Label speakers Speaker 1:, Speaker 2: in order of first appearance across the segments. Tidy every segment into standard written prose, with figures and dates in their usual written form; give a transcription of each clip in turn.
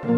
Speaker 1: Don't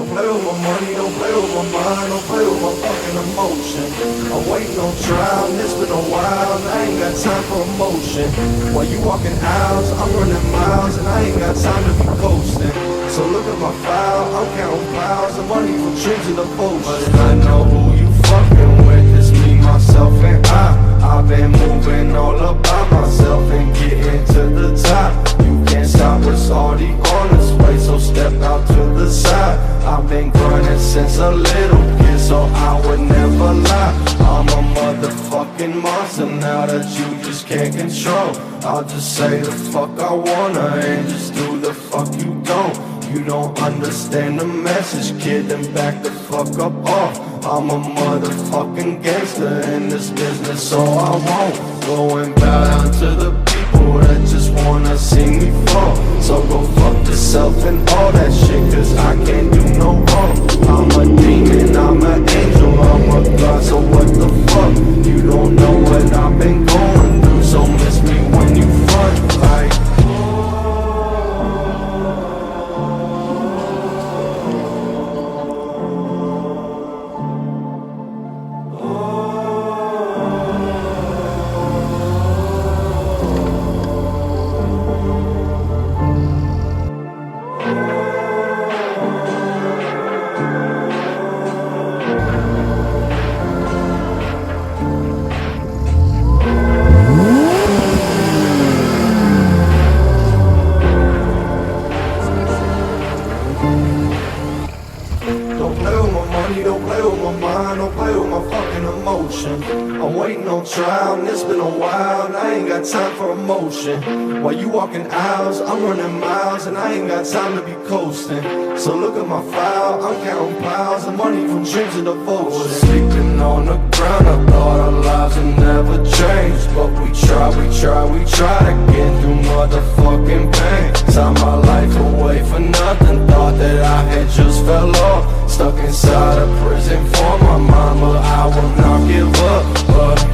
Speaker 1: play with my money, don't play with my mind, don't play with my fucking emotion. I'm waiting on trial, and it's been a while, and I ain't got time for emotion. While you walking aisles, I'm running miles, and I ain't got time to be coasting. So look at my file, I'm counting piles of money from trips and devotion. I know who you fucking with, it's me, myself, and I've been moving all about myself and getting to the top. You can't stop us, all the honest way, so step out to the side. I've been grinding since a little kid, so I would never lie. I'm a motherfucking monster now that you just can't control. I'll just say the fuck I wanna and just do the fuck you don't. You don't understand the message, kid, then back the fuck up off. I'm a motherfucking gangster in this business, so I won't go and bow down to the people that just wanna see me fall. So go fuck yourself and all that shit, cause I can't do no wrong. I'm a demon, I'm an angel, I'm a god, so what the fuck? You don't know what I've been going through, so miss me when you front like. Don't play with my money, don't play with my mind, don't play with my fucking emotion. I'm waiting on trial, and it's been a while, and I ain't got time for emotion. While you walking aisles, I'm running miles, and I ain't got time to be coasting. So look at my file, I'm counting piles of money from dreams and devotion. Sleeping on the ground, I thought our lives would never change, but we try to get through motherfucking pain. Time my life away for nothing, thought that I had just fell off. Stuck inside a prison for my mind, but I will not give up. But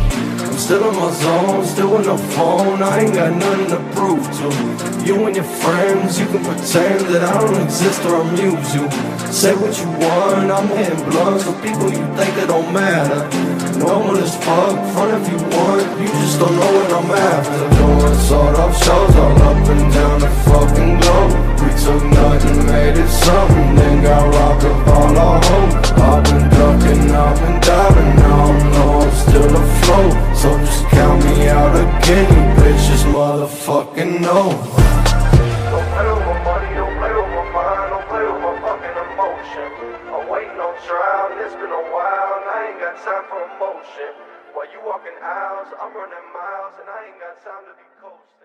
Speaker 1: I'm still in my zone, still with no phone, I ain't got nothing to prove to. You and your friends, you can pretend that I don't exist or amuse you. Say what you want, I'm hitting blunts with people you think that don't matter. Normal as fuck, front if you want, you just don't know what I'm after. Doing sort of shows all up and down the fucking globe. We took nothing, made it something, then got robbed of all our hope. I've been ducking, I've been diving, now I know I'm still afloat. So just count me out again, you bitches motherfucking know. Don't play with my money, don't play with my mind, don't play with my fucking emotion. I'm waiting on trial, and it's been a while, and I ain't got time for emotion. While you walking aisles, I'm running miles, and I ain't got time to be coasting.